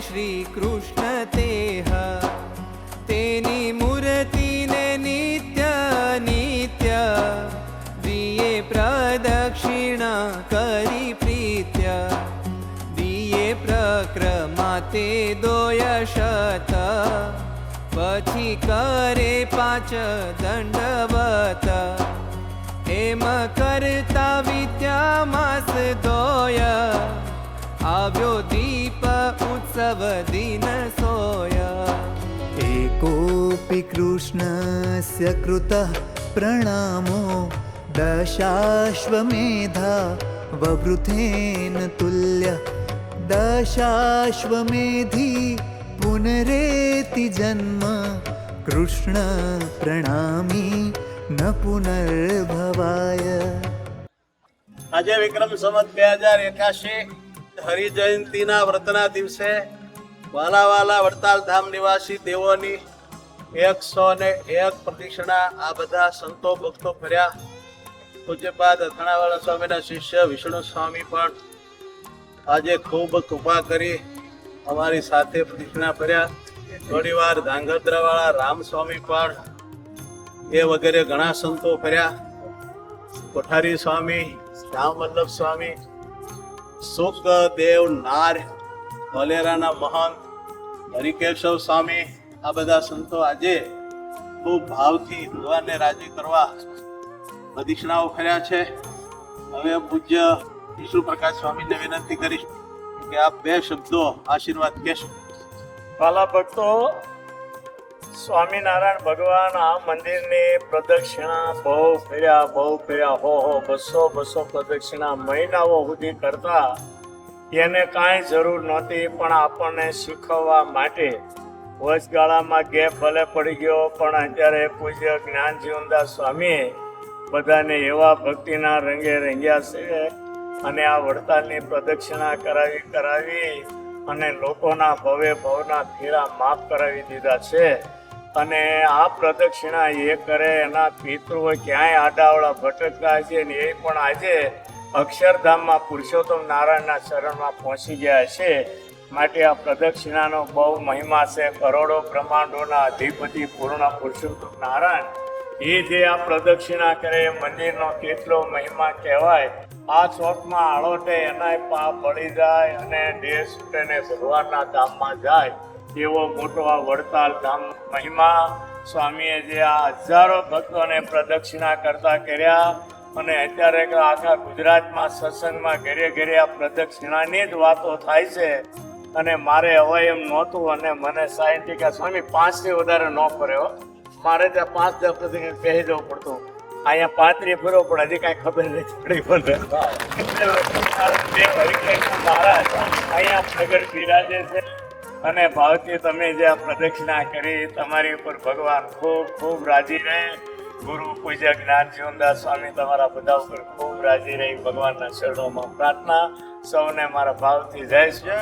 શ્રી કૃષ્ણ તેહ તેની મૂર્તિને નિત્ય નિત્ય દિયે પ્રદક્ષિણા કરી પ્રીત્ય દિયે પ્રક્રમા તે દોયશત પછી કરે 5 દંડવત એમ કરતા વિદ્યામાસ દોય આવ્યો દીપ ઉત્સવ દિન સોય एकोऽपि कृष्णस्य कृतः प्रणामो दशाश्वमेधा ववृथेन तुल्य दशाश्वमेधी पुनरेति जन्म कृष्ण प्रणामी न पुनर्भवाय। આજે વિક્રમ સંવત 2081 હરિજયંતિના વ્રતના દિવસે વાલા વડતાલ ધામ નિવાસી દેવોની 101 પ્રદક્ષિણા આ બધા સંતો ભક્તો ફર્યા. પૂજ્યપાદ અથાણાવાળા સ્વામીના શિષ્ય વિષ્ણુ સ્વામી પણ આજે ખૂબ કૃપા કરી અમારી સાથે પ્રદક્ષિણા ફર્યા. થોડીવાર ધાંગધ્રાવાળા રામ સ્વામી પણ એ વગેરે ઘણા સંતો ફર્યા. કોઠારી સ્વામી, રામ વલ્લભ સ્વામી, સુખદેવ નાર, વલેરાના મહંત, હરિકેશવ સ્વામી આ બધા સંતો આજે ખૂબ ભાવથી ભગવાનને રાજી કરવા પ્રદક્ષિણાઓ ફર્યા છે. હવે પૂજ્ય વિષ્ણુ પ્રકાશ સ્વામીને વિનંતી કરીશ કે આપ 2 શબ્દો આશીર્વાદ કહેશો. વાલા ભક્તો, સ્વામિનારાયણ ભગવાન આ મંદિરની પ્રદક્ષિણા બહુ ફેર્યા, હો 200 પ્રદક્ષિણા મહિનાઓ સુધી કરતા. એને કાંઈ જરૂર નહોતી, પણ આપણને શીખવવા માટે વચગાળામાં ગેપ ભલે પડી ગયો, પણ અત્યારે પૂજ્ય જ્ઞાનજીવનદાસ સ્વામીએ બધાને એવા ભક્તિના રંગે રંગ્યા છે અને આ વડતાલની પ્રદક્ષિણા કરાવી અને લોકોના ભવના ફેરા માફ કરાવી દીધા છે. અને આ પ્રદક્ષિણા એ કરે એના પિતૃઓ ક્યાંય આડાવડા ભટકતા છે ને એ પણ આજે અક્ષરધામમાં પુરુષોત્તમ નારાયણના શરણમાં પહોંચી ગયા છે. માટે આ પ્રદક્ષિણાનો બહુ મહિમા છે. કરોડો બ્રહ્માંડોના અધિપતિ પૂર્ણ પુરુષોત્તમ નારાયણ એ જે આ પ્રદક્ષિણા કરે મંદિરનો કેટલો મહિમા કહેવાય. આ ચોકમાં આળોટે એનાય પાપ બળી જાય અને દેહ છૂટેને ભગવાનના ધામમાં જાય એવો મોટો આ વડતાલ ધામ મહિમા. સ્વામીએ જે આ હજારો ભક્તોને પ્રદક્ષિણા કરતા કર્યા અને અત્યારે આખા ગુજરાતમાં સત્સંગમાં ઘરે આ પ્રદક્ષિણાની જ વાતો થાય છે. અને મારે હવે એમ નહોતું અને મને સાયન્ટિક સ્વામી 5 થી વધારે ન ફર્યો. મારે ત્યાં 5-10 પ્રદક્ષિણા પહેરી જવું પડતું. અહીંયા 35 ફર્યો પણ હજી કાંઈ ખબર નથી પડી. મહારાજ અહીંયા પ્રગટ બિરાજે છે અને ભાવથી તમે જે આ પ્રદક્ષિણા કરી તમારી ઉપર ભગવાન ખૂબ રાજી રહે. ગુરુ પૂજ્ય જ્ઞાનજીવનદાસ સ્વામી તમારા બધા ઉપર ખૂબ રાજી રહી. ભગવાનના શરણોમાં પ્રાર્થના. સૌને મારા ભાવથી જય શ્રી